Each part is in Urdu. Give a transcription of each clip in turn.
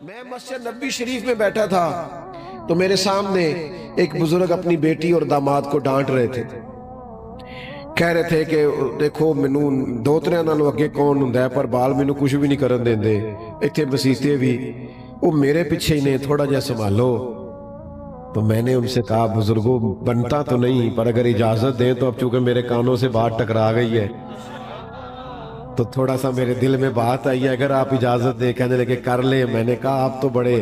میں مسجد نبی شریف میں بیٹھا تھا تو میرے سامنے ایک بزرگ اپنی بیٹی اور داماد کو ڈانٹ رہے تھے. کہہ رہے تھے کہ دیکھو مینوں دوتریاں نالوں اگے کون ہوندا ہے پر بال مینوں کچھ بھی نہیں کرن دیندے, ایتھے مسیتے بھی وہ میرے پیچھے ہی نے, تھوڑا جہا سنبھالو. تو میں نے ان سے کہا بزرگوں بنتا تو نہیں پر اگر اجازت دیں تو اب چونکہ میرے کانوں سے بات ٹکرا گئی ہے تو تھوڑا سا میرے دل میں بات آئی ہے, اگر آپ اجازت دیں. کہنے لگے کر لیں. میں نے کہا آپ تو بڑے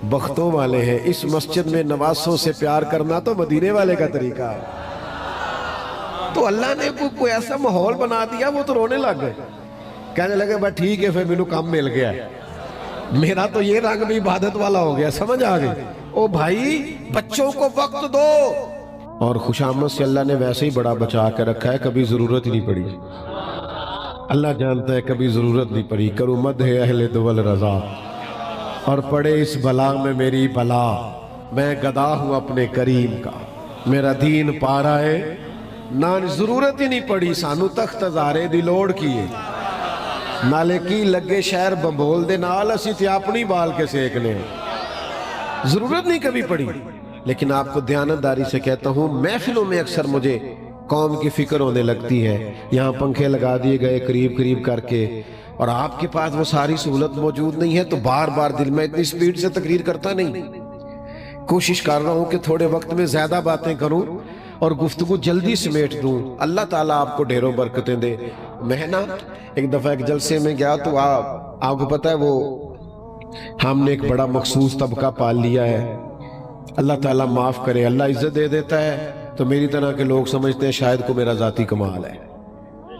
بختوں والے ہیں, اس مسجد میں نواسوں سے پیار کرنا تو مدینے والے کا طریقہ ہے. تو اللہ نے کوئی ایسا ماحول بنا دیا, وہ تو رونے لگ گئے. کہنے لگے بس ٹھیک ہے پھر مینوں کام مل گیا, میرا تو یہ رنگ بھی عبادت والا ہو گیا. سمجھ آ گئی؟ او بھائی بچوں کو وقت دو. اور خوشامد سے اللہ نے ویسے ہی بڑا بچا کے رکھا ہے, کبھی ضرورت ہی نہیں پڑی. اللہ جانتا ہے کبھی ضرورت نہیں پڑی. کرو مدح اہل دول رضا اور پڑے اس بلا میں میری بلا. میں گدا ہوں اپنے کریم کا, میرا دین پا رہا ہے نہ, ضرورت ہی نہیں پڑی سانو تخت ہزارے دی لوڑ کیے. نالے کی لگے شہر بمبول دے نال اسی تھے اپنی بال کے سیکنے, ضرورت نہیں کبھی پڑی. لیکن آپ کو دیانتداری سے کہتا ہوں محفلوں میں اکثر مجھے قوم کی فکر ہونے لگتی ہے. یہاں پنکھے لگا دیے گئے قریب قریب کر کے, اور آپ کے پاس وہ ساری سہولت موجود نہیں ہے, تو بار بار دل میں اتنی سپیڈ سے تقریر کرتا نہیں. کوشش کر رہا ہوں کہ تھوڑے وقت میں زیادہ باتیں کروں اور گفتگو جلدی سمیٹ دوں. اللہ تعالیٰ آپ کو ڈھیروں برکتیں دے. میں نا ایک دفعہ ایک جلسے میں گیا تو آپ کو پتہ ہے وہ ہم نے ایک بڑا مخصوص طبقہ پال لیا ہے. اللہ تعالیٰ معاف کرے, اللہ عزت دے دیتا ہے تو میری طرح کے لوگ سمجھتے ہیں شاید کو میرا ذاتی کمال ہے,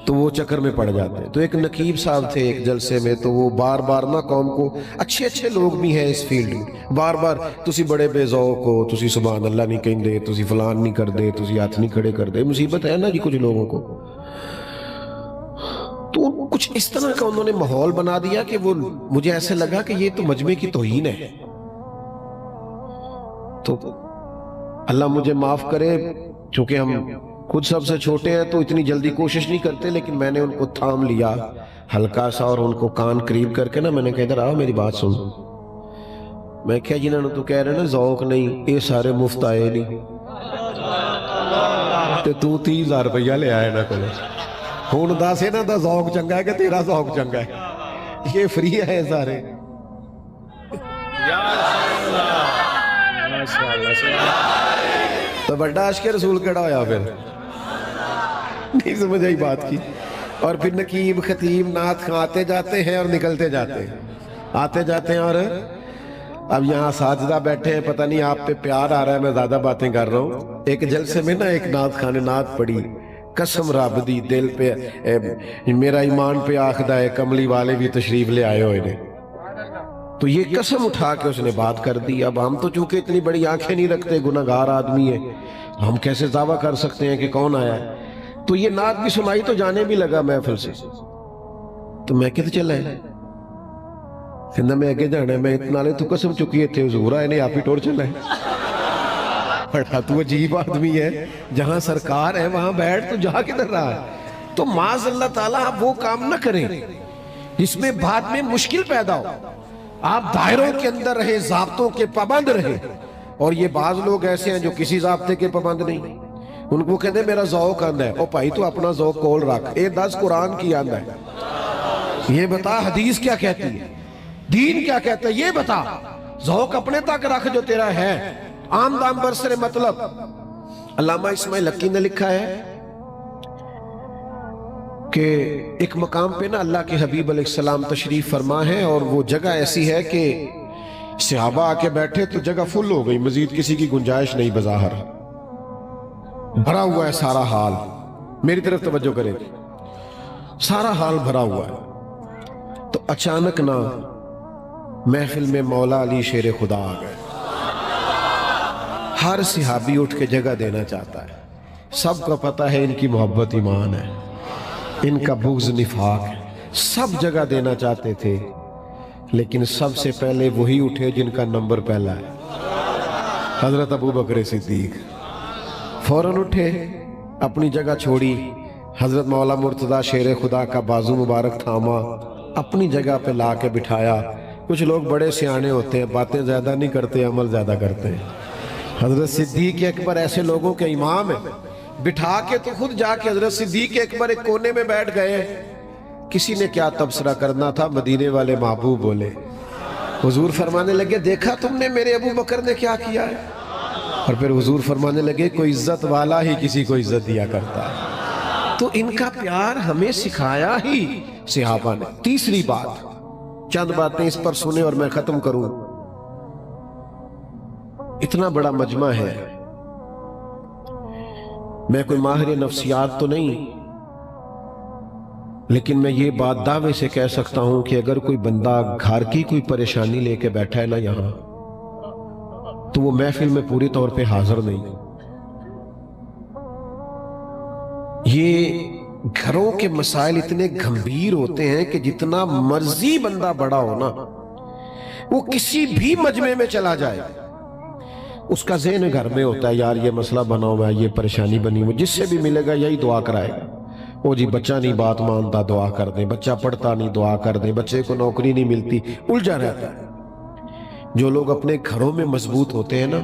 تو وہ چکر میں پڑ جاتے ہیں. تو ایک نقیب صاحب تھے ایک جلسے میں, تو وہ بار بار نا قوم کو, اچھے اچھے لوگ بھی ہیں اس فیلڈ میں, بار بار تسی بڑے بے ذوق ہو, تسی سبحان اللہ نہیں کہیں دے, تسی فلان نہیں کر دے, تسی ہاتھ نہیں کھڑے کر دے. مصیبت ہے نا جی کچھ لوگوں کو. تو کچھ اس طرح کا انہوں نے ماحول بنا دیا کہ وہ مجھے ایسے لگا کہ یہ تو مجمع کی توہین ہے. تو اللہ مجھے معاف کرے, چونکہ ہم خود سب سے چھوٹے ہیں تو اتنی جلدی کوشش نہیں کرتے, لیکن میں نے ان کو تھام لیا ہلکا سا اور ان کو کان قریب کر کے نا میں نے کہا ادھر آؤ میری بات سن. میں کہا جنہوں نے تو کہہ رہے نا ذوق نہیں, یہ سارے مفت آئے نہیں, تو 30,000 روپیہ لے آئے نا کلے. ہون دا سے نا دا ذوق چنگا ہے کہ تیرا ذوق چنگا ہے, یہ فری ہے سارے. تو بڑا عشق رسول کڑا ہویا پھر نہیں سمجھ آئی بات کی. اور پھر نقیب خطیب نعت خواں آتے جاتے ہیں اور نکلتے جاتے ہیں, آتے جاتے ہیں. اور اب یہاں ساجدہ بیٹھے ہیں, پتہ نہیں آپ پہ پیار آ رہا ہے, میں زیادہ باتیں کر رہا ہوں. ایک جلسے میں نا ایک نعت خواں نے نعت پڑھی, قسم رب دی دل پہ میرا ایمان پہ آخدہ ہے کملی والے بھی تشریف لے آئے ہوئے نے. تو یہ قسم اٹھا کے اس نے بات کر دی. اب ہم تو چونکہ اتنی بڑی آنکھیں نہیں رکھتے, گناہگار آدمی ہے, ہم کیسے دعویٰ کر سکتے ہیں کہ کون آیا ہے. تو یہ نعت بھی سنائی تو جانے بھی لگا محفل سے. تو میں کہتے چلا ہے کہنا میں آگے جانا ہے, میں اتنا لے تو قسم چکی تھے حضور آئے نے آپ ہی ٹور چلا ہے. بڑا تو عجیب آدمی ہے, جہاں سرکار ہے وہاں بیٹھ, تو جہاں کدھر رہا ہے. تو معاذ اللہ تعالیٰ آپ وہ کام نہ کریں جس میں بعد میں مشکل پیدا ہو. آپ دائروں کے اندر رہے, ضابطوں کے پابند رہے. اور یہ بعض لوگ ایسے ہیں جو کسی ضابطے کے پابند نہیں, ان کو کہتے ہیں میرا ذوق آندہ ہے. او بھائی تو اپنا ذوق کول رکھ, اے 10 قرآن کی آندہ ہے, یہ بتا حدیث کیا کہتی ہے, دین کیا کہتا ہے, یہ بتا. ذوق اپنے تک رکھ جو تیرا ہے, عام دام برسر مطلب. علامہ اسماعیل حقی نے لکھا ہے کہ ایک مقام پہ نا اللہ کے حبیب علیہ السلام تشریف فرما ہے, اور وہ جگہ ایسی ہے کہ صحابہ آ کے بیٹھے تو جگہ فل ہو گئی, مزید کسی کی گنجائش نہیں, بظاہر بھرا ہوا ہے سارا حال. میری طرف توجہ کریں, سارا حال بھرا ہوا ہے. تو اچانک نا محفل میں مولا علی شیر خدا آ گئے. ہر صحابی اٹھ کے جگہ دینا چاہتا ہے, سب کو پتہ ہے ان کی محبت ایمان ہے, ان کا بغض نفاق ہے, سب جگہ دینا چاہتے تھے. لیکن سب سے پہلے وہی اٹھے جن کا نمبر پہلا ہے, حضرت ابو بکر صدیق. فوراً اٹھے, اپنی جگہ چھوڑی, حضرت مولا مرتضیٰ شیر خدا کا بازو مبارک تھاما, اپنی جگہ پہ لا کے بٹھایا, کچھ لوگ بڑے سیانے ہوتے ہیں، باتیں زیادہ نہیں کرتے، عمل زیادہ کرتے ہیں۔ حضرت صدیق اکبر ایسے لوگوں کے امام ہیں، بٹھا کے تو خود جا کے حضرت صدیق اکبر ایک کونے میں بیٹھ گئے۔ کسی نے کیا تبصرہ کرنا تھا، مدینے والے محبوب بولے، حضور فرمانے لگے دیکھا تم نے میرے ابو بکر نے کیا کیا ہے؟ اور پھر حضور فرمانے لگے کوئی عزت والا ہی کسی کو عزت دیا کرتا ہے۔ تو ان کا پیار ہمیں سکھایا ہی صحابہ نے۔ تیسری بات، چند باتیں اس پر سنیں اور میں ختم کروں۔ اتنا بڑا مجمع ہے، میں کوئی ماہر نفسیات تو نہیں، لیکن میں یہ بات دعوے سے کہہ سکتا ہوں کہ اگر کوئی بندہ گھر کی کوئی پریشانی لے کے بیٹھا ہے نا یہاں، تو وہ محفل میں پوری طور پہ حاضر نہیں۔ یہ گھروں کے مسائل اتنے گھمبیر ہوتے ہیں کہ جتنا مرضی بندہ بڑا ہو نا، وہ کسی بھی مجمع میں چلا جائے، اس کا ذہن گھر میں ہوتا ہے، یار یہ مسئلہ بنا ہوا ہے، یہ پریشانی بنی ہوئی، جس سے بھی ملے گا یہی دعا کرائے گا۔ او جی بچہ نہیں بات مانتا، دعا کر دیں، بچہ پڑھتا نہیں، دعا کر دیں، بچے کو نوکری نہیں ملتی، الجھا رہتا ہے۔ جو لوگ اپنے گھروں میں مضبوط ہوتے ہیں نا،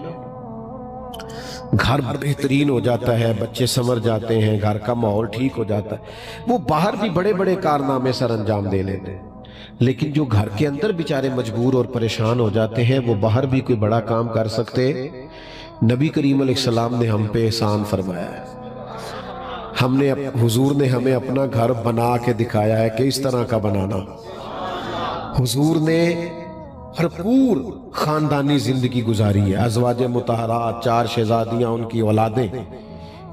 گھر بہترین ہو جاتا ہے، بچے سمر جاتے ہیں، گھر کا ماحول ٹھیک ہو جاتا ہے، وہ باہر بھی بڑے بڑے کارنامے سر انجام دے لیتے ہیں۔ لیکن جو گھر کے اندر بیچارے مجبور اور پریشان ہو جاتے ہیں، وہ باہر بھی کوئی بڑا کام کر سکتے۔ نبی کریم علیہ السلام نے ہم پہ احسان فرمایا ہے، حضور نے ہمیں اپنا گھر بنا کے دکھایا ہے کہ اس طرح کا بنانا۔ حضور نے بھرپور خاندانی زندگی گزاری ہے، ازواج مطہرات، 4 شہزادیاں، ان کی اولادیں،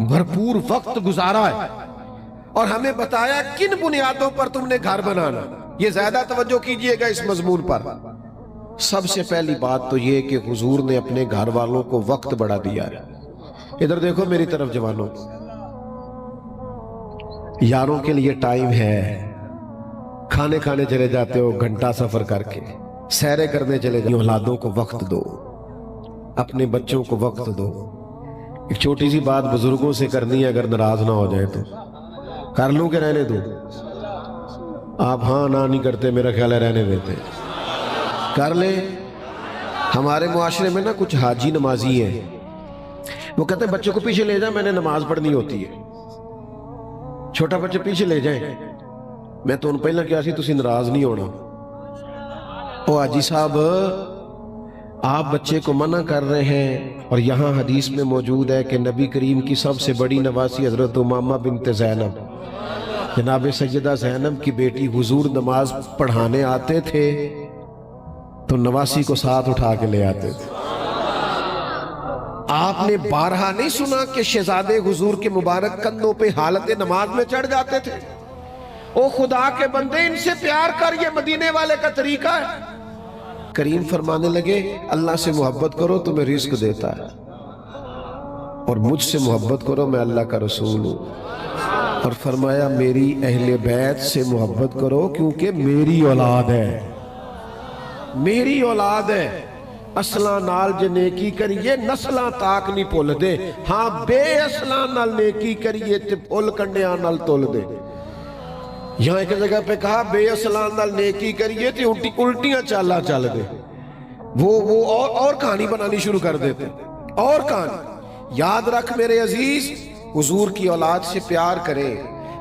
بھرپور وقت گزارا ہے، اور ہمیں بتایا کن بنیادوں پر تم نے گھر بنانا۔ یہ زیادہ توجہ کیجئے گا اس مضمون پر۔ سب سے پہلی بات تو یہ کہ حضور نے اپنے گھر والوں کو وقت بڑا دیا ہے۔ ادھر دیکھو میری طرف جوانوں، یاروں کے لیے ٹائم ہے، کھانے کھانے چلے جاتے ہو گھنٹہ سفر کر کے، سیرے کرنے چلے جاتے، اولادوں کو وقت دو، اپنے بچوں کو وقت دو۔ ایک چھوٹی سی بات بزرگوں سے کرنی ہے، اگر ناراض نہ ہو جائے تو کر لوں کہ رہنے دو؟ آپ ہاں نہ نہیں کرتے، میرا خیال ہے رہنے دیتے، کر لیں۔ ہمارے معاشرے میں نا کچھ حاجی نمازی ہیں، وہ کہتے ہیں بچوں کو پیچھے لے جائیں، میں نے نماز پڑھنی ہوتی ہے، چھوٹا بچے پیچھے لے جائیں۔ میں تو ان پہلا کیا سی تسی ناراض نہیں ہونا، او حاجی صاحب آپ بچے کو منع کر رہے ہیں، اور یہاں حدیث میں موجود ہے کہ نبی کریم کی سب سے بڑی نواسی حضرت امامہ بنت زینب، جناب سیدہ زینب کی بیٹی، حضور نماز پڑھانے آتے تھے تو نواسی کو ساتھ اٹھا کے لے آتے تھے۔ آپ نے بارہا نہیں سنا کہ شہزادے حضور کے مبارک کندھوں پہ حالت نماز میں چڑھ جاتے تھے؟ او خدا کے بندے، ان سے پیار کر، یہ مدینے والے کا طریقہ ہے۔ کریم فرمانے لگے اللہ سے محبت کرو تمہیں رزق دیتا ہے، اور مجھ سے محبت کرو میں اللہ کا رسول ہوں، اور فرمایا میری اہل بیت سے محبت کرو کیونکہ میری اولاد ہے، میری اولاد ہے۔ اصلاں نال جے نیکی کریے نسلاں تاک نہیں پھل دے، ہاں بے اصلاں نال نیکی کریے تے پھل کنڈیاں نال تول دے۔ یہاں ایک جگہ پہ کہا بے اصلاں نال نیکی کریے تے الٹیاں چالا چل دے، وہ اور کہانی بنانی شروع کر دیتے، اور کہانی۔ یاد رکھ میرے عزیز، حضور کی اولاد سے پیار کریں۔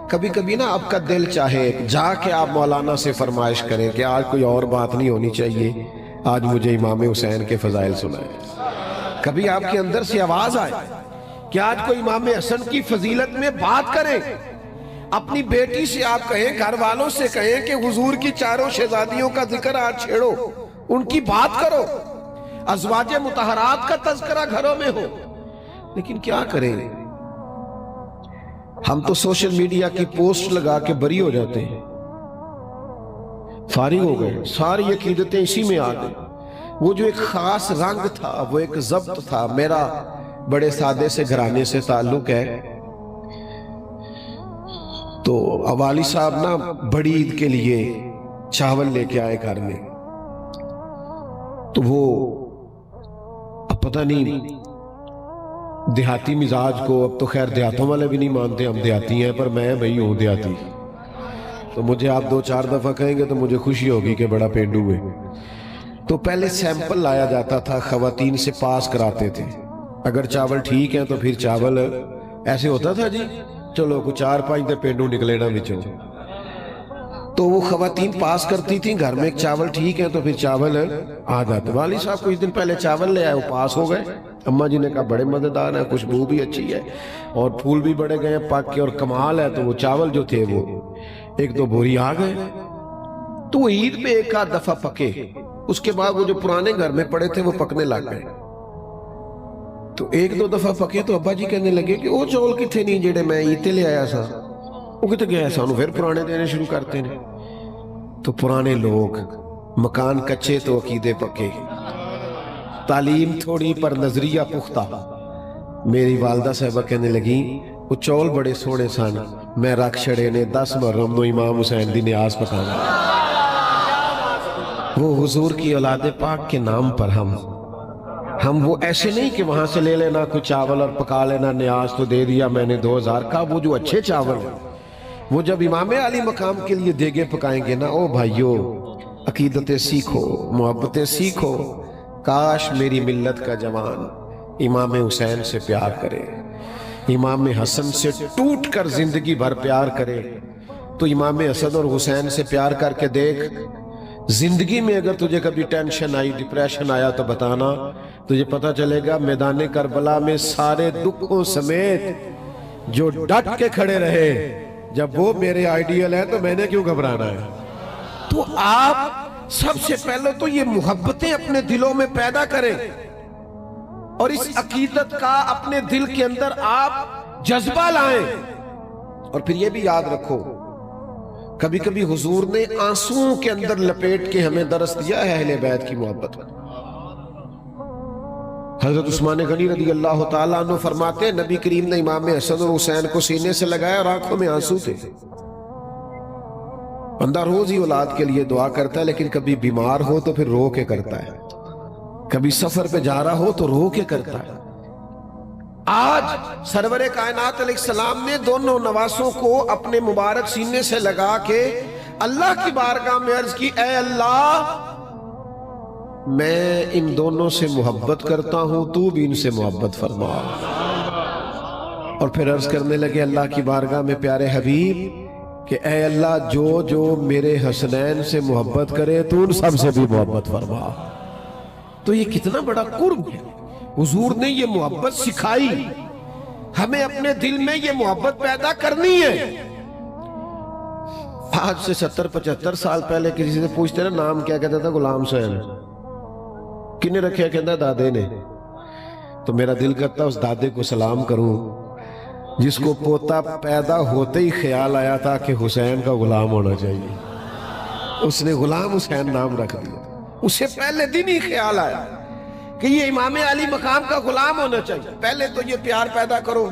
کبھی کبھی نا آپ کا دل چاہے جا کے آپ مولانا سے فرمائش کریں کہ آج کوئی اور بات نہیں ہونی چاہیے، آج مجھے امام حسین کے فضائل سنائیں۔ کبھی آپ کے اندر سے آواز آئے کہ آج کوئی امام حسن کی فضیلت میں بات کریں۔ اپنی بیٹی سے آپ کہیں، گھر والوں سے کہیں کہ حضور کی 4 شہزادیوں کا ذکر آج چھیڑو، ان کی بات کرو، ازواج مطہرات کا تذکرہ گھروں میں ہو۔ لیکن کیا کریں، ہم تو سوشل میڈیا کی پوسٹ لگا کے بری ہو جاتے ہیں، فارغ ہو گئے، ساری عقیدتیں اسی میں آ گئی۔ وہ جو ایک خاص رنگ تھا، وہ ایک ضبط تھا۔ میرا بڑے سادے سے گھرانے سے تعلق ہے، تو والی صاحب نا بڑی عید کے لیے چاول لے کے آئے گھر میں، تو وہ اب پتہ نہیں دیہاتی مزاج کو، اب تو خیر دیہاتوں والے بھی نہیں مانتے ہم دیہاتی ہیں، پر میں بھئی ہوں دیہاتی، تو مجھے آپ 2-4 دفعہ کہیں گے تو مجھے خوشی ہوگی کہ بڑا پینڈو ہے۔ تو پہلے سیمپل لایا جاتا تھا، خواتین سے پاس کراتے تھے، اگر چاول ٹھیک ہیں تو پھر چاول ایسے ہوتا تھا جی چلو کچھ 4-5 تے پینڈو نکلے نا بچوں، تو وہ خواتین پاس کرتی تھیں گھر میں چاول ٹھیک ہے تو پھر چاول آ جاتا۔ والد صاحب کچھ دن پہلے چاول لے آئے، وہ پاس ہو گئے، اماں جی نے کہا بڑے مزیدار ہیں، خوشبو بھی اچھی ہے اور پھول بھی بڑے گئے پک کے، اور کمال ہے، تو وہ چاول جو تھے وہ 1-2 بوری آ گئے، تو وہ عید پہ 1-8 دفعہ پکے، اس کے بعد وہ جو پرانے گھر میں پڑے تھے وہ پکنے لگ گئے، تو 1-2 دفعہ پکے تو ابا جی کہنے لگے کہ وہ چول کتنے نہیں جڑے میں عید لے آیا سا، وہ کتنے گیا سانو پھر پرانے دینے شروع کرتے ہیں۔ تو پرانے لوگ، مکان کچے تو عقیدے پکے، تعلیم تھوڑی پر نظریہ پختہ۔ میری والدہ صاحبہ کہنے لگی وہ چول بڑے سونے سن، میں رکھ چھڑے نے 10 محرم نو امام حسین دی نیاز پکانا۔ وہ حضور کی اولاد پاک کے نام پر ہم وہ ایسے نہیں کہ وہاں سے لے لینا کچھ چاول اور پکا لینا، نیاز تو دے دیا میں نے 2000 کا، وہ جو اچھے چاول ہیں وہ جب امام علی مقام کے لیے دیگے پکائیں گے نا، او بھائیو عقیدتیں سیکھو، محبتیں سیکھو، کاش میری ملت کا جوان امام حسین سے پیار کرے، امام حسن سے ٹوٹ کر زندگی بھر پیار کرے، تو امام حسن اور حسین سے پیار کر کے دیکھ، زندگی میں اگر تجھے کبھی ٹینشن آئی، ڈپریشن آیا تو بتانا، تجھے پتہ چلے گا میدان کربلا میں سارے دکھوں سمیت جو ڈٹ کے کھڑے رہے، جب وہ میرے آئیڈیل ہے تو میں نے کیوں گھبرانا ہے۔ تو آپ سب سے پہلے تو یہ محبتیں اپنے دلوں میں پیدا کریں، اور اس عقیدت کا اپنے دل کے اندر آپ جذبہ لائیں، اور پھر یہ بھی یاد رکھو کبھی کبھی حضور نے آنسوؤں کے اندر لپیٹ کے ہمیں درس دیا ہے اہل بیت کی محبت۔ حضرت عثمان غنی رضی اللہ تعالیٰ عنہ فرماتے ہیں نبی کریم نے امام حسن اور حسین کو سینے سے لگایا اور آنکھوں میں آنسو تھے۔ بندہ روز ہی اولاد کے لیے دعا کرتا ہے، لیکن کبھی بیمار ہو تو پھر رو کے کرتا ہے، کبھی سفر پہ جا رہا ہو تو رو کے کرتا ہے۔ آج سرور کائنات علیہ السلام نے دونوں نواسوں کو اپنے مبارک سینے سے لگا کے اللہ کی بارگاہ میں عرض کی، اے اللہ میں ان دونوں سے محبت کرتا ہوں، تو بھی ان سے محبت فرما۔ اور پھر عرض کرنے لگے اللہ کی بارگاہ میں پیارے حبیب کہ اے اللہ جو جو میرے حسنین سے محبت کرے تو ان سب سے بھی محبت فرما۔ تو یہ کتنا بڑا قرب ہے، حضور نے یہ محبت سکھائی، ہمیں اپنے دل میں یہ محبت پیدا کرنی ہے۔ آج سے 70-75 سال پہلے کسی سے پوچھتے نا نام کیا، کہتا تھا غلام حسین، کنے رکھے، کہتا دادے نے، تو میرا دل کرتا اس دادے کو سلام کروں جس کو پوتا پیدا ہوتے ہی خیال آیا تھا کہ حسین کا غلام ہونا چاہیے، اس نے غلام حسین نام رکھ دیا، اسے پہلے دن ہی خیال آیا کہ یہ امام علی مقام کا غلام ہونا چاہیے۔ پہلے تو یہ پیار پیدا کرو۔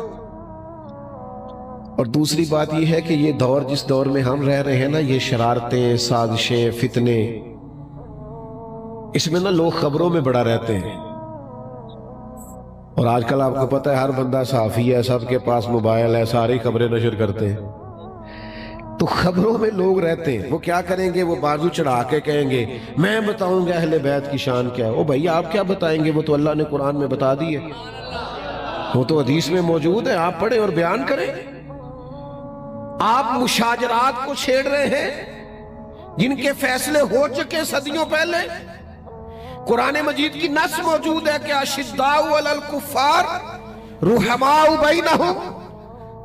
اور دوسری بات یہ ہے کہ یہ دور جس دور میں ہم رہ رہے ہیں نا، یہ شرارتیں، سازشیں، فتنے، اس میں نا لوگ خبروں میں بڑا رہتے ہیں، اور آج کل آپ کو پتہ ہے ہر بندہ صحافی ہے، سب کے پاس موبائل ہے، ساری خبریں نشر کرتے ہیں، تو خبروں میں لوگ رہتے ہیں۔ وہ کیا کریں گے، وہ بازو چڑھا کے کہیں گے میں بتاؤں گا اہل بیت کی شان کیا ہے۔ او بھائی آپ کیا بتائیں گے، وہ تو اللہ نے قرآن میں بتا دی ہے، وہ تو حدیث میں موجود ہے، آپ پڑھیں اور بیان کریں۔ آپ مشاجرات کو چھیڑ رہے ہیں جن کے فیصلے ہو چکے صدیوں پہلے۔ قرآن مجید کی نص موجود ہے کہ اشداء علی الکفار رحماء بینہم،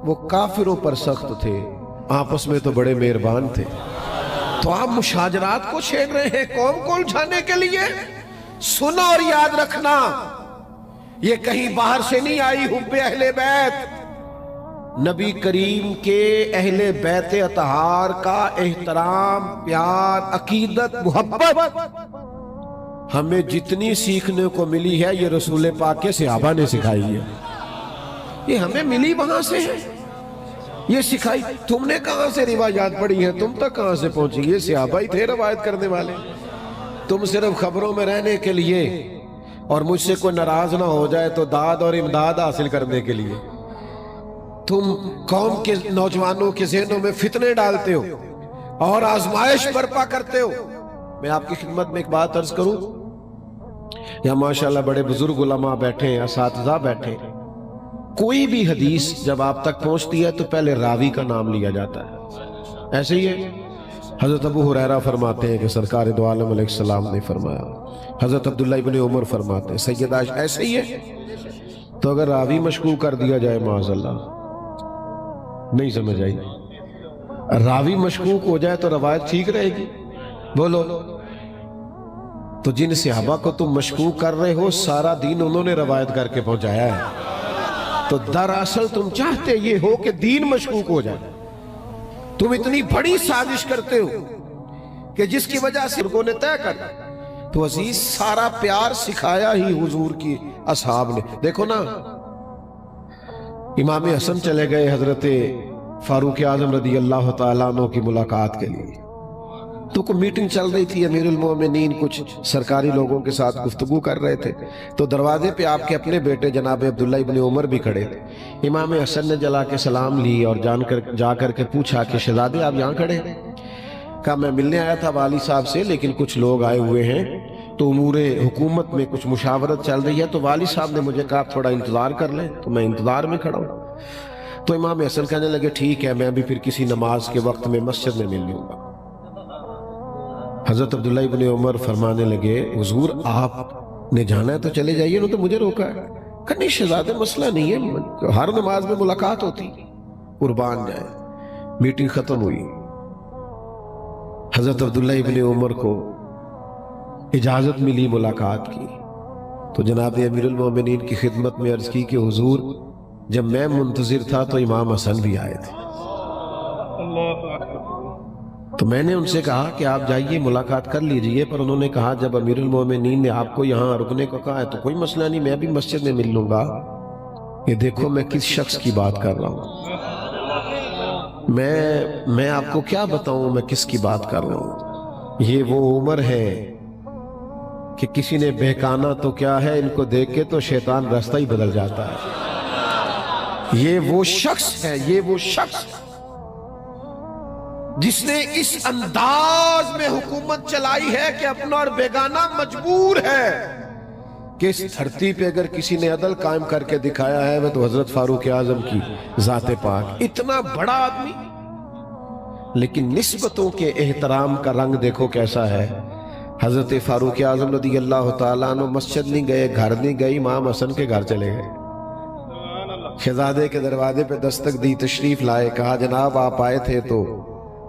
وہ کافروں پر سخت تھے، آپس میں تو بڑے مہربان تھے۔ تو آپ مشاجرات کو چھیڑ رہے ہیں قوم کو الجھانے کے لیے۔ سنا اور یاد رکھنا، یہ کہیں باہر سے نہیں آئی حب اہل بیت، نبی کریم کے اہل بیت اطہار کا احترام، پیار، عقیدت، محبت ہمیں جتنی سیکھنے کو ملی ہے یہ رسول پاک کے صحابہ نے سکھائی ہے، یہ ہمیں ملی وہاں سے ہے، یہ سکھائی۔ تم نے کہاں سے روایات پڑھی ہیں، تم تک کہاں سے پہنچی، یہ صحابہ ہی تھے روایت کرنے والے۔ تم صرف خبروں میں رہنے کے لیے اور مجھ سے کوئی ناراض نہ ہو جائے تو داد اور امداد حاصل کرنے کے لیے تم قوم کے نوجوانوں کے ذہنوں میں فتنے ڈالتے ہو اور آزمائش برپا کرتے ہو۔ میں آپ کی خدمت میں ایک بات عرض کروں، یا ماشاءاللہ بڑے بزرگ علماء بیٹھے ہیں، اساتذہ بیٹھے ہیں، کوئی بھی حدیث جب آپ تک پہنچتی ہے تو پہلے راوی کا نام لیا جاتا ہے. ایسے ہی ہے. حضرت ابو ہریرہ فرماتے ہیں کہ سرکار دو عالم علیہ السلام نے فرمایا، حضرت عبداللہ ابن عمر فرماتے ہیں، سیدہ عائشہ. ایسے ہی ہے. تو اگر راوی مشکوک کر دیا جائے معاذ اللہ، نہیں سمجھ آئی، راوی مشکوک ہو جائے تو روایت ٹھیک رہے گی؟ بولو. تو جن صحابہ کو تم مشکوک کر رہے ہو، سارا دین انہوں نے روایت کر کے پہنچایا ہے. تو دراصل تم چاہتے یہ ہو کہ دین مشکوک ہو جائے. تم اتنی بڑی سازش کرتے ہو کہ جس کی وجہ سے لوگوں نے طے کر. تو عزیز سارا پیار سکھایا ہی حضور کی اصحاب نے. دیکھو نا، امام حسن چلے گئے حضرت فاروق اعظم رضی اللہ تعالیٰ عنہ کی ملاقات کے لیے. تو کوئی میٹنگ چل رہی تھی، امیر المومنین کچھ سرکاری لوگوں کے ساتھ گفتگو کر رہے تھے. تو دروازے پہ آپ کے اپنے بیٹے جناب عبداللہ ابن عمر بھی کھڑے تھے. امام حسن نے جلا کے سلام لی اور جا کر کے پوچھا کہ شہزادے آپ یہاں کھڑے ہیں؟ کہا میں ملنے آیا تھا والی صاحب سے، لیکن کچھ لوگ آئے ہوئے ہیں تو امور حکومت میں کچھ مشاورت چل رہی ہے، تو والی صاحب نے مجھے کہا تھوڑا انتظار کر لیں، تو میں انتظار میں کھڑا ہوں. تو امام حسن کہنے لگے ٹھیک ہے، میں بھی پھر کسی نماز کے وقت میں مسجد میں مل لوں گا. حضرت عبداللہ ابن عمر فرمانے لگے حضور آپ نے جانا ہے تو چلے جائیے، انہوں تو مجھے روکا ہے. کہا نہیں شہزادے مسئلہ نہیں ہے، ہر نماز میں ملاقات ہوتی. قربان جائے. میٹنگ ختم ہوئی. حضرت عبداللہ ابن عمر کو اجازت ملی ملاقات کی. تو جناب امیر المومنین کی خدمت میں عرض کی کہ حضور جب میں منتظر تھا تو امام حسن بھی آئے تھے. تو میں نے ان سے کہا کہ آپ جائیے ملاقات کر لیجئے، پر انہوں نے کہا جب امیر المومنین نے آپ کو یہاں رکنے کو کہا ہے تو کوئی مسئلہ نہیں، میں بھی مسجد میں مل لوں گا. یہ دیکھو میں کس شخص کی بات کر رہا ہوں. میں آپ کو کیا بتاؤں میں کس کی بات کر رہا ہوں. یہ وہ عمر ہے کہ کسی نے بہکانا تو کیا ہے، ان کو دیکھ کے تو شیطان راستہ ہی بدل جاتا ہے. یہ وہ شخص ہے، یہ وہ شخص جس نے اس انداز میں حکومت چلائی ہے کہ اپنا اور بیگانہ مجبور ہے کہ اس دھرتی پہ اگر کسی نے عدل قائم کر کے دکھایا ہے وہ تو حضرت فاروق اعظم کی ذات پاک. اتنا بڑا آدمی، لیکن نسبتوں کے احترام کا رنگ دیکھو کیسا ہے. حضرت فاروق اعظم رضی اللہ تعالیٰ عنہ مسجد نہیں گئے، گھر نہیں گئے، امام حسن کے گھر چلے گئے. شہزادے کے دروازے پہ دستک دی، تشریف لائے، کہا جناب آپ آئے تھے تو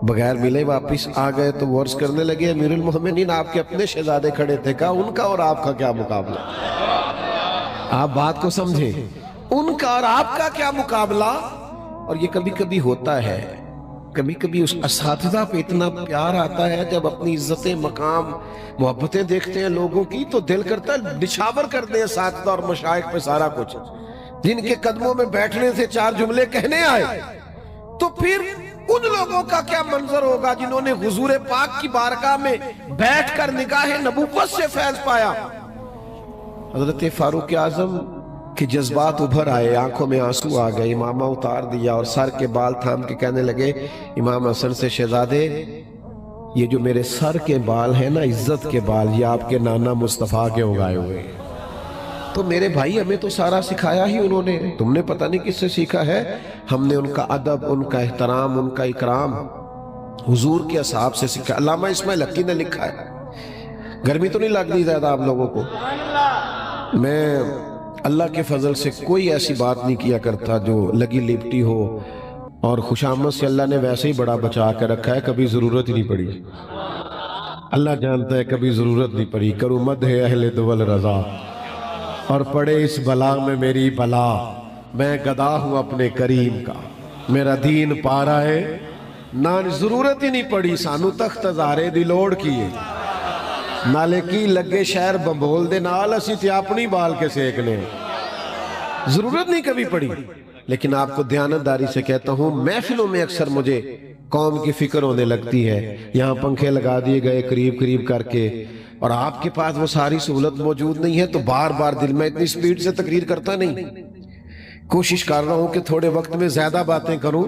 بغیر ملے واپس آ گئے. تو وہ عرض کرنے لگے امیر المومنین آپ کے اپنے شہزادے کھڑے تھے. کہا ان کا اور آپ کا کیا مقابلہ. آپ بات کو سمجھیں، ان کا اور آپ کا کیا مقابلہ. اور یہ کبھی کبھی ہوتا ہے، کبھی کبھی اس اساتذہ پہ اتنا پیار آتا ہے جب اپنی عزت مقام محبتیں دیکھتے ہیں لوگوں کی تو دل کرتا ہے نچھاور کر دیں اساتذہ اور مشائخ پہ سارا کچھ. جن کے قدموں میں بیٹھنے سے چار جملے کہنے آئے تو پھر ان لوگوں کا کیا منظر ہوگا جنہوں نے حضور پاک کی بارگاہ میں بیٹھ کر نگاہ نبوت سے فیض پایا. حضرت فاروق اعظم کے جذبات ابھر آئے، آنکھوں میں آنسو آ گئے، امامہ اتار دیا اور سر کے بال تھام کے کہنے لگے امام حسن سے شہزادے یہ جو میرے سر کے بال ہیں نا، عزت کے بال، یہ آپ کے نانا مصطفیٰ کے اگائے ہوئے ہیں. تو میرے بھائی ہمیں تو سارا سکھایا ہی انہوں نے، تم نے پتہ نہیں کس سے سیکھا ہے. ہم نے ان کا ادب، ان کا احترام، ان کا اکرام حضور کے اصحاب سے سیکھا. علامہ اسماعیل حقی نے لکھا ہے. گرمی تو نہیں لگ رہی زیادہ آپ لوگوں کو؟ میں اللہ کے فضل سے کوئی ایسی بات نہیں کیا کرتا جو لگی لپٹی ہو، اور خوشامد سے اللہ نے ویسے ہی بڑا بچا کے رکھا ہے، کبھی ضرورت ہی نہیں پڑی. اللہ جانتا ہے کبھی ضرورت نہیں پڑی. کرو مدح اہل دول رضا اور پڑے اس بلا میں میری بلا. میں گدا ہوں اپنے کریم کا، میرا دین پارا ہے نہ ضرورت ہی نہیں پڑی. سانو تخت ہزارے دی لوڑ کیے نالے کی لگے شہر بمبول دے نال اسی تے اپنی بال کے سیکنے. ضرورت نہیں کبھی پڑی. لیکن آپ کو دیانتداری سے کہتا ہوں محفلوں میں اکثر مجھے قوم کی فکر ہونے لگتی ہے. یہاں پنکھے لگا دیے گئے قریب قریب کر کے، اور آپ کے پاس وہ ساری سہولت موجود نہیں ہے، تو بار بار دل میں اتنی سپیڈ سے تقریر کرتا نہیں. کوشش کر رہا ہوں کہ تھوڑے وقت میں زیادہ باتیں کروں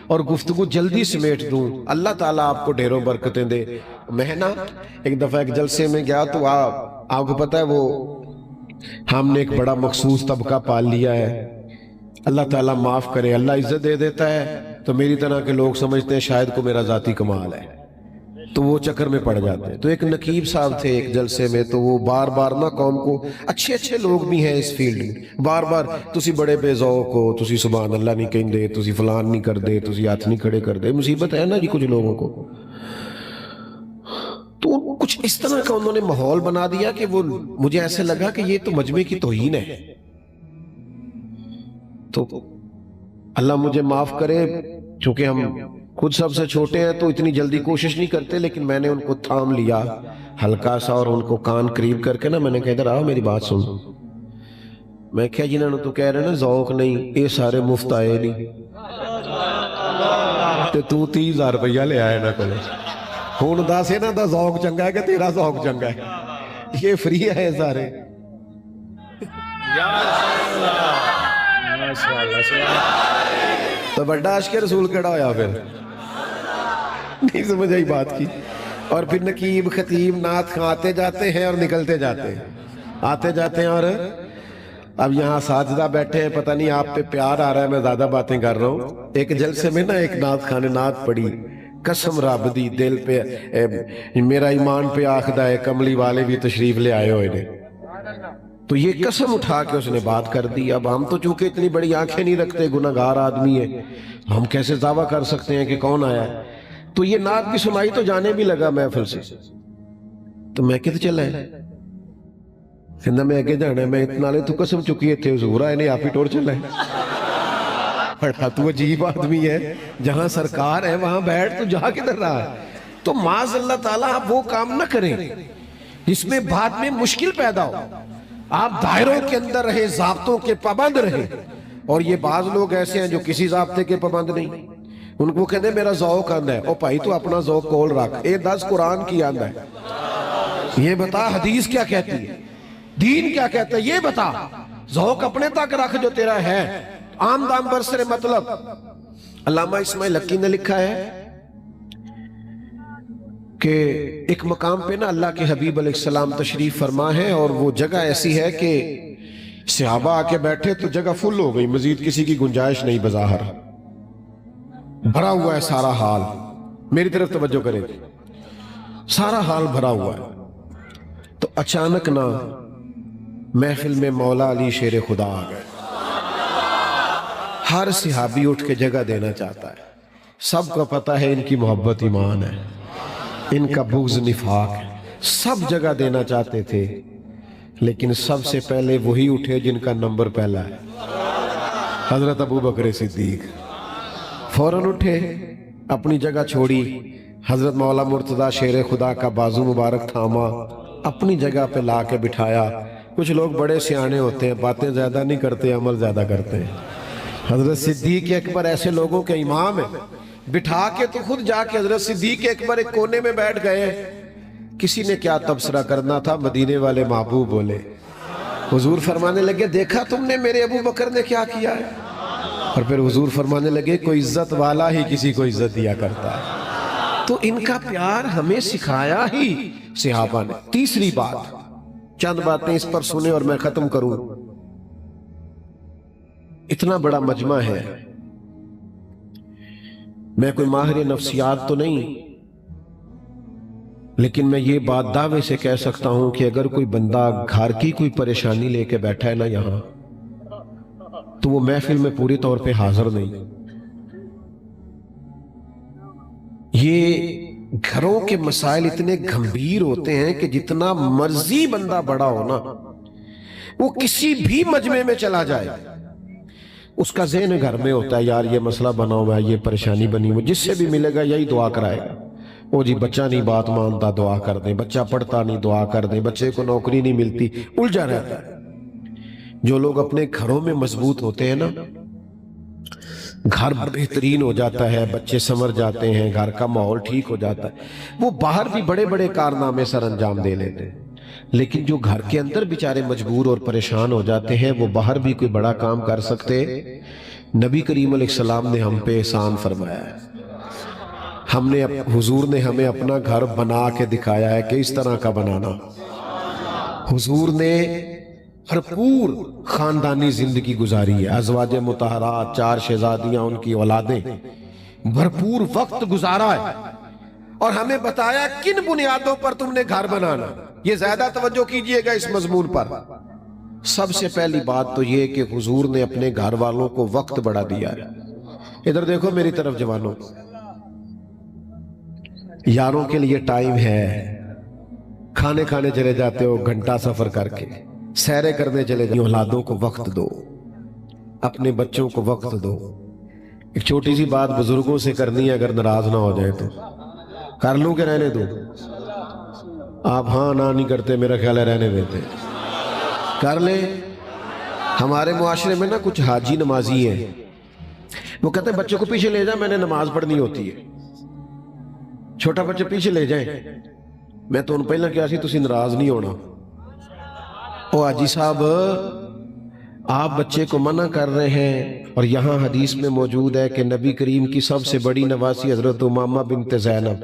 اور گفتگو جلدی سمیٹ دوں. اللہ تعالیٰ آپ کو ڈھیروں برکتیں دے. میں نا ایک دفعہ ایک جلسے میں گیا تو آپ کو پتہ ہے وہ ہم نے ایک بڑا مخصوص طبقہ پال لیا ہے، اللہ تعالیٰ معاف کرے، اللہ عزت دے دیتا ہے تو میری طرح کے لوگ سمجھتے ہیں شاید کو میرا ذاتی کمال ہے، تو وہ چکر میں پڑ جاتے ہیں۔ تو ایک نقیب صاحب تھے ایک جلسے میں، تو وہ بار بار نا قوم کو، اچھے لوگ بھی ہیں اس فیلڈ میں، بار بار تسی بڑے بے ذوق ہو، تسی سبحان اللہ نہیں کہیں دے، تسی فلان نہیں کر دے، تسی ہاتھ نہیں کھڑے کر دے، مصیبت ہے نا جی کچھ لوگوں کو۔ تو کچھ اس طرح کا انہوں نے ماحول بنا دیا کہ وہ مجھے ایسے لگا کہ یہ تو مجمع کی توہین ہے۔ تو اللہ مجھے معاف کرے، چونکہ ہم خود سب سے چھوٹے ہیں تو اتنی جلدی کوشش نہیں کرتے، لیکن میں نے ان کو تھام لیا ہلکا سا اور ان کو کان قریب کر کے نا میں نے کہا ادھر آؤ میری بات سن۔ میں کہا جنہوں نے تو کہہ رہے نا ذوق نہیں، یہ سارے مفت آئے نہیں، تو 30,000 روپیہ لے آئے نا کلے، ہون دا سے نا دا ذوق چنگا ہے کہ تیرا ذوق چنگا ہے، یہ فری ہے سارے۔ تو بڑا عشق رسول کڑا ہویا پھر نہیں سمجھ آئی بات کی۔ اور پھر نقیب خطیب نعت خواں آتے جاتے ہیں اور نکلتے جاتے ہیں، آتے جاتے ہیں۔ اور اب یہاں ساجدہ بیٹھے ہیں، پتہ نہیں آپ پہ پیار آ رہا ہے، میں زیادہ باتیں کر رہا ہوں۔ ایک جلسے میں نا ایک نعت خواں نے نعت پڑھی، قسم رب دی دل پہ میرا ایمان پہ آخدہ ہے، کملی والے بھی تشریف لے آئے ہوئے نے۔ تو یہ قسم اٹھا کے اس نے بات کر دی۔ اب ہم تو چونکہ اتنی بڑی آنکھیں نہیں رکھتے، گناہگار آدمی ہے، ہم کیسے دعویٰ کر سکتے ہیں کہ کون آیا ہے۔ تو یہ نعت بھی سنائی تو جانے بھی لگا محفل سے، تو میں کدھر چلا ہے، کہنا میں آگے جانا ہے، میں اتنا لے تو قسم چکی تھے حضور آئے نے، آپ ہی ٹور چلا ہے۔ بڑا تو عجیب آدمی ہے، جہاں سرکار ہے وہاں بیٹھ، تو جہاں کدھر رہا ہے۔ تو معاذ اللہ تعالیٰ آپ وہ کام نہ کریں جس میں بعد میں مشکل پیدا ہو۔ آپ دائروں کے اندر رہے، ضابطوں کے پابند رہے۔ اور یہ بعض لوگ ایسے ہیں جو کسی ضابطے کے پابند نہیں، ان کو کہتے ہیں میرا ذوق آندہ ہے۔ او بھائی تو اپنا ذوق کول رکھ، اے 10 قرآن کی آندہ ہے، یہ بتا حدیث کیا کہتی ہے، دین کیا کہتا ہے، یہ بتا۔ ذوق اپنے تک رکھ جو تیرا ہے، عام دام برسر مطلب۔ علامہ اسماعیل حقی نے لکھا ہے کہ ایک مقام پہ نا اللہ کے حبیب علیہ السلام تشریف فرما ہے، اور وہ جگہ ایسی ہے کہ صحابہ آ کے بیٹھے تو جگہ فل ہو گئی، مزید کسی کی گنجائش نہیں، بظاہر بھرا ہوا ہے سارا حال۔ میری طرف توجہ کریں، سارا حال بھرا ہوا ہے۔ تو اچانک نا محفل میں مولا علی شیر خدا آ گئے۔ ہر صحابی اٹھ کے جگہ دینا چاہتا ہے، سب کو پتہ ہے ان کی محبت ایمان ہے، ان کا بغض نفاق ہے، سب جگہ دینا چاہتے تھے، لیکن سب سے پہلے وہی اٹھے جن کا نمبر پہلا ہے، حضرت ابو بکر صدیق۔ فوراً اٹھے، اپنی جگہ چھوڑی، حضرت مولا مرتضیٰ شیر خدا کا بازو مبارک تھاما، اپنی جگہ پہ لا کے بٹھایا۔ کچھ لوگ بڑے سیانے ہوتے ہیں، باتیں زیادہ نہیں کرتے، عمل زیادہ کرتے ہیں۔ حضرت صدیق اکبر ایسے لوگوں کے امام ہیں، بٹھا کے تو خود جا کے حضرت صدیق اکبر ایک کونے میں بیٹھ گئے۔ کسی نے کیا تبصرہ کرنا تھا، مدینے والے محبوب بولے، حضور فرمانے لگے دیکھا تم نے میرے ابو بکر نے کیا کیا ہے؟ اور پھر حضور فرمانے لگے کوئی عزت والا ہی کسی کو عزت دیا کرتا ہے۔ تو ان کا پیار ہمیں سکھایا ہی صحابہ نے۔ تیسری بات، چند باتیں اس پر سنیں اور میں ختم کروں۔ اتنا بڑا مجمع ہے، میں کوئی ماہر نفسیات تو نہیں، لیکن میں یہ بات دعوے سے کہہ سکتا ہوں کہ اگر کوئی بندہ گھر کی کوئی پریشانی لے کے بیٹھا ہے نا یہاں، تو وہ محفل میں پوری طور پہ حاضر نہیں۔ یہ گھروں کے مسائل اتنے گھمبیر ہوتے ہیں کہ جتنا مرضی بندہ بڑا ہو نا، وہ کسی بھی مجمع میں چلا جائے، اس کا ذہن گھر میں ہوتا ہے، یار یہ مسئلہ بنا ہوا ہے، یہ پریشانی بنی ہوئی، جس سے بھی ملے گا یہی دعا کرائے گا۔ وہ جی بچہ نہیں بات مانتا، دعا کر دیں، بچہ پڑھتا نہیں، دعا کر دیں، بچے کو نوکری نہیں ملتی، الجھا رہتا ہے۔ جو لوگ اپنے گھروں میں مضبوط ہوتے ہیں نا، گھر بہترین ہو جاتا ہے، بچے سنور جاتے ہیں، گھر کا ماحول ٹھیک ہو جاتا ہے، وہ باہر بھی بڑے بڑے کارنامے سر انجام دے لیتے ہیں۔ لیکن جو گھر کے اندر بیچارے مجبور اور پریشان ہو جاتے ہیں، وہ باہر بھی کوئی بڑا کام کر سکتے۔ نبی کریم علیہ السلام نے ہم پہ احسان فرمایا ہے، حضور نے ہمیں اپنا گھر بنا کے دکھایا ہے کہ اس طرح کا بنانا. حضور نے بھرپور خاندانی زندگی گزاری ہے. ازواج مطہرات، 4 شہزادیاں، ان کی اولادیں، بھرپور وقت گزارا ہے اور ہمیں بتایا کن بنیادوں پر تم نے گھر بنانا. یہ زیادہ توجہ کیجئے گا اس مضمون پر. سب سے پہلی بات تو یہ کہ حضور نے اپنے گھر والوں کو وقت بڑا دیا ہے. ادھر دیکھو میری طرف جوانوں، یاروں کے لیے ٹائم ہے. کھانے کھانے چلے جاتے ہو گھنٹہ سفر کر کے، سیرے کرنے چلے جاتے ہو. اولادوں کو وقت دو، اپنے بچوں کو وقت دو. ایک چھوٹی سی بات بزرگوں سے کرنی ہے، اگر ناراض نہ ہو جائے تو کر لوں کہ رہنے دوں؟ آپ ہاں نہ نہیں کرتے، میرا خیال ہے رہنے دیتے. کر لیں. ہمارے معاشرے میں نا کچھ حاجی نمازی ہیں، وہ کہتے ہیں بچوں کو پیچھے لے جائیں، میں نے نماز پڑھنی ہوتی ہے. چھوٹا بچے پیچھے لے جائیں. میں تو ان پہلا کیا سی تسی ناراض نہیں ہونا. او حاجی صاحب، آپ بچے کو منع کر رہے ہیں، اور یہاں حدیث میں موجود ہے کہ نبی کریم کی سب سے بڑی نواسی حضرت امامہ بنت زینب،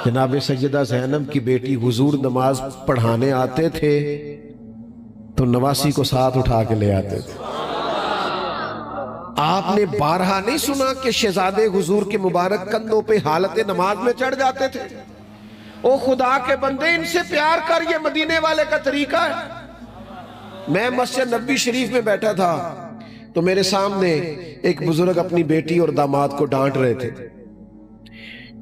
جناب سیدہ زینب کی بیٹی، حضور نماز پڑھانے آتے تھے تو نواسی کو ساتھ اٹھا کے لے آتے تھے. آپ نے بارہا نہیں سنا کہ شہزادے حضور کے مبارک کندھوں پہ حالت نماز میں چڑھ جاتے تھے؟ او خدا کے بندے، ان سے پیار کر، یہ مدینے والے کا طریقہ ہے. میں مسجد نبوی شریف میں بیٹھا تھا تو میرے سامنے ایک بزرگ اپنی بیٹی اور داماد کو ڈانٹ رہے تھے.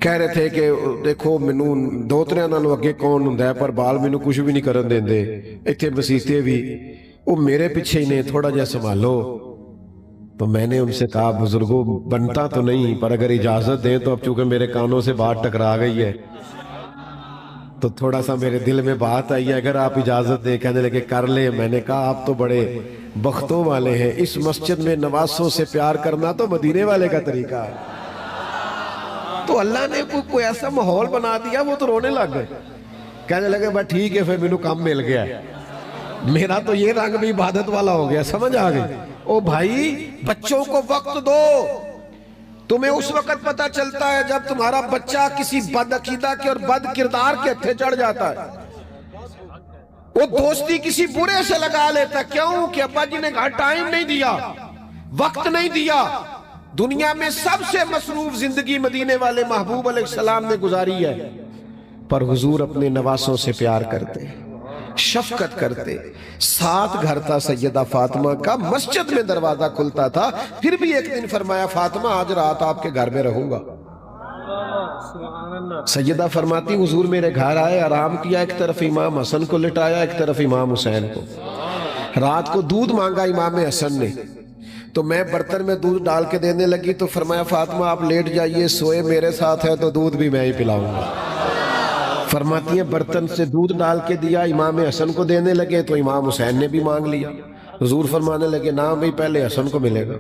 کہہ رہے تھے کہ دیکھو مینوں دوتریاں نالوں اگے کون ہوندا ہے، پر بال مینوں کچھ بھی نہیں کرن دیندے، ایتھے مسیتے بھی وہ میرے پیچھے ہی نے، تھوڑا جہا سنبھالو. تو میں نے ان سے کہا بزرگوں بنتا تو نہیں، پر اگر اجازت دیں تو اب چونکہ میرے کانوں سے بات ٹکرا گئی ہے تو تھوڑا سا میرے دل میں بات آئی ہے، اگر آپ اجازت دیں. کہنے لگے کر لیں. میں نے کہا آپ تو بڑے بختوں والے ہیں، اس مسجد میں نواسوں سے پیار کرنا تو مدینے والے کا طریقہ ہے. تو اللہ نے کوئی ایسا ماحول بنا دیا، وہ تو رونے لگ گئے. کہنے لگے بس ٹھیک ہے، پھر مینوں کام مل گیا. میرا تو یہ رنگ بھی عبادت والا ہو گیا. سمجھ آ گئی؟ او بھائی، بچوں کو وقت دو. تمہیں اس وقت پتہ چلتا ہے جب تمہارا بچہ کسی بد عقیدہ کے اور بد کردار کے ہتھے چڑھ جاتا ہے. وہ دوستی کسی برے سے لگا لیتا ہے. کیوں؟ کہ ابا جی نے کہا ٹائم نہیں دیا، وقت نہیں دیا. دنیا میں سب سے مصروف زندگی مدینے والے محبوب علیہ السلام نے گزاری ہے، پر حضور اپنے نواسوں سے پیار کرتے، شفقت کرتے. ساتھ گھر تھا سیدہ فاطمہ کا، مسجد میں دروازہ کھلتا تھا، پھر بھی ایک دن فرمایا فاطمہ آج رات آپ کے گھر میں رہوں گا. سیدہ فرماتی حضور میرے گھر آئے، آرام کیا، ایک طرف امام حسن کو لٹایا، ایک طرف امام حسین کو. رات کو دودھ مانگا امام حسن نے، تو میں برتن میں دودھ ڈال کے دینے لگی تو فرمایا فاطمہ آپ لیٹ جائیے، سوئے میرے ساتھ ہے تو دودھ بھی میں ہی پلاؤں گا. فرماتی ہے برتن سے دودھ ڈال کے دیا، امام حسن کو دینے لگے تو امام حسین نے بھی مانگ لیا. حضور فرمانے لگے نا بھئی پہلے حسن کو ملے گا.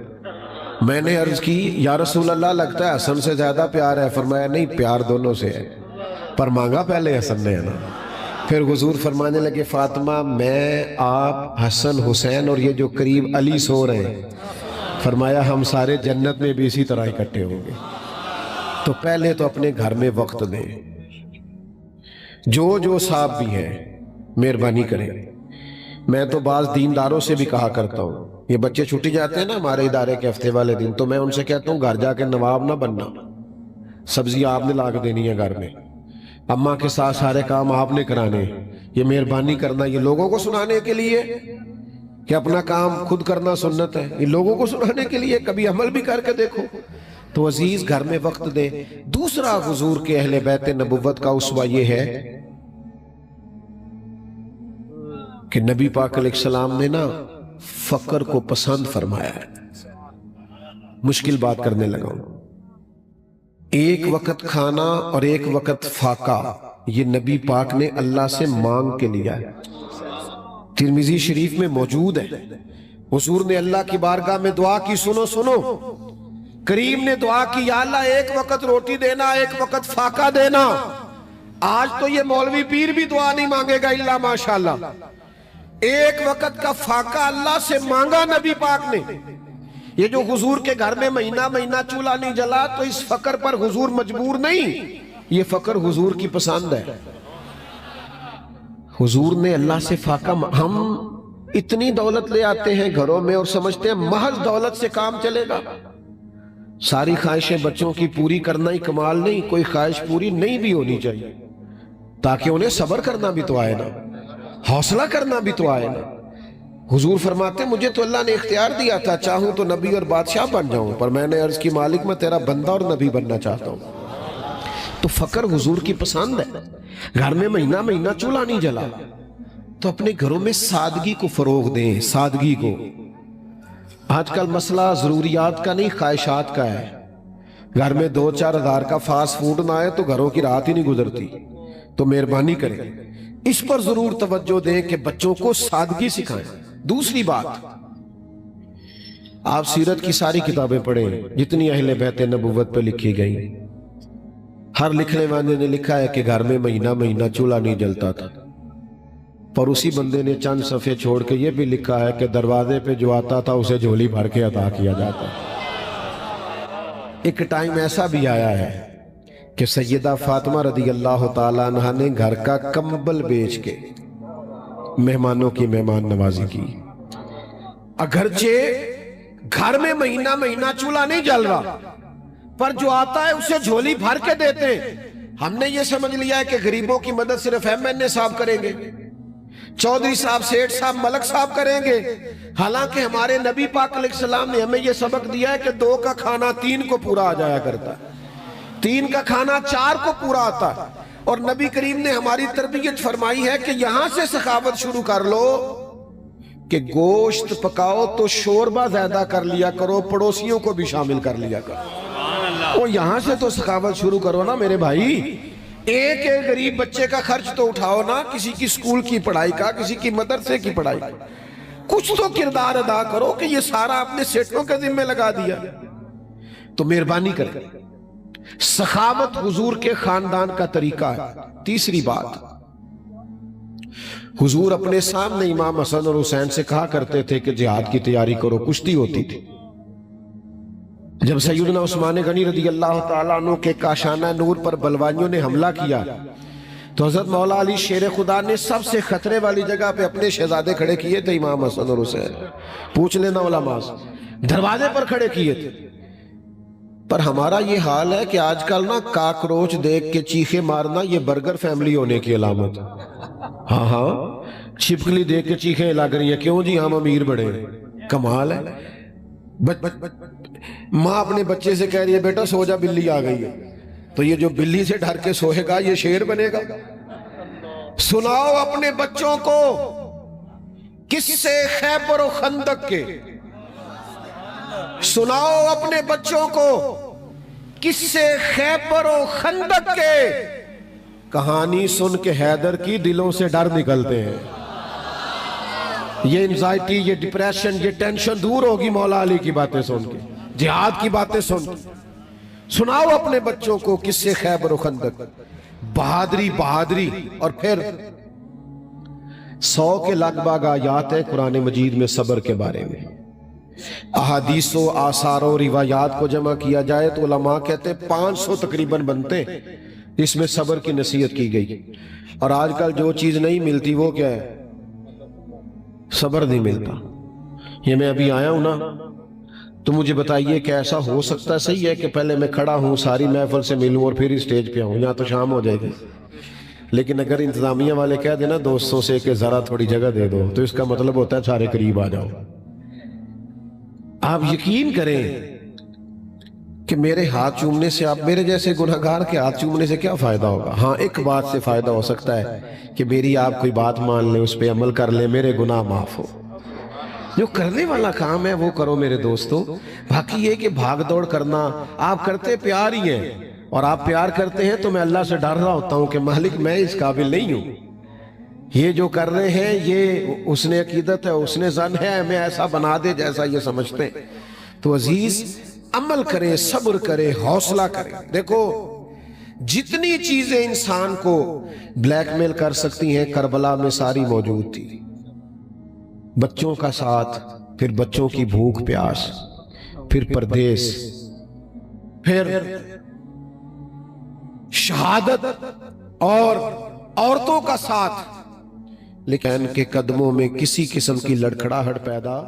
میں نے عرض کی یا رسول اللہ لگتا ہے حسن سے زیادہ پیار ہے. فرمایا نہیں، پیار دونوں سے ہے، پر مانگا پہلے حسن نے ہے نا. پھر حضور فرمانے لگے فاطمہ میں، آپ، حسن، حسین اور یہ جو قریب علی سو رہے ہیں، فرمایا ہم سارے جنت میں بھی اسی طرح اکٹھے ہوں گے. تو پہلے تو اپنے گھر میں وقت دیں. جو صاحب بھی ہیں مہربانی کریں. میں تو بعض دینداروں سے بھی کہا کرتا ہوں، یہ بچے چھٹی جاتے ہیں نا ہمارے ادارے کے ہفتے والے دن، تو میں ان سے کہتا ہوں گھر جا کے نواب نہ بننا، سبزیاں آپ نے لا کے دینی ہے گھر میں، اماں کے ساتھ سارے کام آپ نے کرانے. یہ مہربانی کرنا یہ لوگوں کو سنانے کے لیے کہ اپنا کام خود کرنا سنت ہے، یہ لوگوں کو سنانے کے لیے، کبھی عمل بھی کر کے دیکھو. تو عزیز گھر میں وقت دیں. دوسرا حضور کے اہل بیت نبوت کا اسوہ یہ ہے کہ نبی پاک علیہ السلام نے نا فقر کو پسند فرمایا ہے. مشکل بات کرنے لگا ہوں. ایک وقت کھانا اور ایک وقت فاقہ، یہ نبی پاک نے اللہ سے مانگ کے لیا ہے. ترمذی شریف میں موجود ہے. حضور نے اللہ کی بارگاہ میں دعا کی. سنو کریم نے دعا کی یا اللہ ایک وقت روٹی دینا، ایک وقت فاقہ دینا. آج تو یہ مولوی پیر بھی دعا نہیں مانگے گا الا ماشاءاللہ. ایک وقت کا فاقہ اللہ سے مانگا نبی پاک نے. یہ جو حضور کے گھر میں مہینہ مہینہ چولہا نہیں جلا تو اس فقر پر حضور مجبور نہیں، یہ فقر حضور کی پسند ہے۔ حضور نے اللہ سے فاقہ، ہم اتنی دولت لے آتے ہیں گھروں میں اور سمجھتے ہیں محض دولت سے کام چلے گا۔ ساری خواہشیں بچوں کی پوری کرنا ہی کمال نہیں، کوئی خواہش پوری نہیں بھی ہونی چاہیے تاکہ انہیں صبر کرنا بھی تو آئے نا، حوصلہ کرنا بھی تو آئے نا۔ حضور فرماتے مجھے تو اللہ نے اختیار دیا تھا، چاہوں تو نبی اور بادشاہ بن جاؤں، پر میں نے عرض کی مالک میں تیرا بندہ اور نبی بننا چاہتا ہوں۔ تو فقر حضور کی پسند ہے۔ گھر میں مہینہ مہینہ چولہا نہیں جلا تو اپنے گھروں میں سادگی کو فروغ دیں، سادگی کو۔ آج کل مسئلہ ضروریات کا نہیں، خواہشات کا ہے۔ گھر میں 2-4 ہزار کا فاسٹ فوڈ نہ آئے تو گھروں کی رات ہی نہیں گزرتی۔ تو مہربانی کریں اس پر ضرور توجہ دیں کہ بچوں کو سادگی سکھائیں۔ دوسری بات، آپ سیرت کی ساری کتابیں پڑھیں جتنی اہل بیت نبوت پہ لکھی گئی، ہر لکھنے والے نے لکھا ہے کہ گھر میں مہینہ مہینہ چولہا نہیں جلتا تھا، پر اسی بندے نے چند صفحے چھوڑ کے یہ بھی لکھا ہے کہ دروازے پہ جو آتا تھا اسے جھولی بھر کے عطا کیا جاتا۔ ایک ٹائم ایسا بھی آیا ہے کہ سیدہ فاطمہ رضی اللہ تعالیٰ عنہ نے گھر کا کمبل بیچ کے مہمانوں کی مہمان نوازی کی۔ اگرچہ گھر میں مہینہ مہینہ چولہا نہیں جل رہا، پر جو آتا ہے اسے جھولی بھر کے دیتے ہیں۔ ہم نے یہ سمجھ لیا ہے کہ غریبوں کی مدد صرف MNA صاحب کریں گے، چودھری صاحب، سیٹھ صاحب، ملک صاحب کریں گے، حالانکہ ہمارے نبی پاک علیہ السلام نے ہمیں یہ سبق دیا ہے کہ 2 کا کھانا 3 کو پورا آ جایا کرتا ہے، 3 کا کھانا 4 کو پورا آتا ہے۔ اور نبی کریم نے ہماری تربیت فرمائی ہے کہ یہاں سے سخاوت شروع کر لو کہ گوشت پکاؤ تو شوربہ زیادہ کر لیا کرو، پڑوسیوں کو بھی شامل کر لیا کرو۔ اور یہاں سے تو سخاوت شروع کرو نا میرے بھائی۔ ایک غریب بچے کا خرچ تو اٹھاؤ نا، کسی کی سکول کی پڑھائی کا، کسی کی مدرسے کی پڑھائی کا۔ کچھ تو کردار ادا کرو کہ یہ سارا اپنے سیٹوں کے ذمہ لگا دیا۔ تو مہربانی کریں، سخاوت حضور کے خاندان کا طریقہ ہے۔ تیسری بات، حضور اپنے سامنے امام حسن اور حسین سے کہا کرتے تھے کہ جہاد کی تیاری کرو، کشتی ہوتی تھی۔ جب سیدنا عثمان غنی رضی اللہ تعالیٰ عنہ کے کاشانہ نور پر بلوائیوں نے حملہ کیا تو حضرت مولا علی شیر خدا نے سب سے خطرے والی جگہ پہ اپنے شہزادے کھڑے کیے تھے، امام حسن اور حسین۔ پوچھ لینا علماء سے، دروازے پر کھڑے کیے تھے۔ پر ہمارا یہ حال ہے کہ آج کل نا کاکروچ دیکھ کے چیخے مارنا یہ برگر فیملی ہونے کی علامت۔ ہاں چھپکلی دیکھ کے چیخیں لگ رہی ہیں، کیوں جی ہم امیر بڑے ہیں، کمال ہے۔ ماں اپنے بچے سے کہہ رہی ہے بیٹا سو جا، بلی آ گئی ہے، تو یہ جو بلی سے ڈر کے سوئے گا یہ شیر بنے گا؟ سناؤ اپنے بچوں کو قصے خیبر و خندق کے، سناؤ اپنے بچوں کو قصے خیبر و خندق کے۔ کہانی سن کے حیدر کی دلوں سے ڈر نکلتے ہیں۔ یہ انزائٹی، یہ ڈپریشن، یہ ٹینشن دور ہوگی مولا علی کی باتیں سن کے، جہاد کی باتیں سن کے۔ سناؤ اپنے بچوں کو قصے خیبر و خندق، بہادری بہادری۔ اور پھر 100 کے لگ بھگ آیات ہے قرآن مجید میں صبر کے بارے میں۔ احادیث و آثار و روایات کو جمع کیا جائے تو علماء کہتے 500 تقریباً بنتے، اس میں صبر کی نصیحت کی گئی۔ اور آج کل جو چیز نہیں ملتی وہ کیا ہے؟ صبر نہیں ملتا۔ یہ میں ابھی آیا ہوں نا، تو مجھے بتائیے کہ ایسا ہو سکتا ہے؟ صحیح ہے کہ پہلے میں کھڑا ہوں ساری محفل سے ملوں اور پھر اسٹیج پہ آؤں، یہاں تو شام ہو جائے گی۔ لیکن اگر انتظامیہ والے کہہ دینا دوستوں سے کہ ذرا تھوڑی جگہ دے دو، تو اس کا مطلب ہوتا ہے سارے قریب آ جاؤ۔ آپ یقین کریں کہ میرے ہاتھ چومنے سے، آپ میرے جیسے گناہگار کے ہاتھ چومنے سے کیا فائدہ ہوگا؟ ہاں ایک بات سے فائدہ ہو سکتا ہے کہ میری آپ کوئی بات مان لیں، اس پہ عمل کر لیں، میرے گناہ معاف ہو۔ جو کرنے والا کام ہے وہ کرو میرے دوستو۔ باقی یہ کہ بھاگ دوڑ کرنا، آپ کرتے پیار ہی ہیں، اور آپ پیار کرتے ہیں تو میں اللہ سے ڈر رہا ہوتا ہوں کہ مالک میں اس قابل نہیں ہوں۔ یہ جو کر رہے ہیں یہ اس نے عقیدت ہے، اس نے ظن ہے، ہمیں ایسا بنا دے جیسا یہ سمجھتے ہیں۔ تو عزیز عمل کریں، صبر کریں، حوصلہ کریں۔ دیکھو جتنی چیزیں انسان کو بلیک میل کر سکتی ہیں کربلا میں ساری موجود تھی۔ بچوں کا ساتھ، پھر بچوں کی بھوک پیاس، پھر پردیس، پھر شہادت اور عورتوں کا ساتھ، لیکن ان کے قدموں میں کسی قسم کی لڑکھڑاہٹ پیدا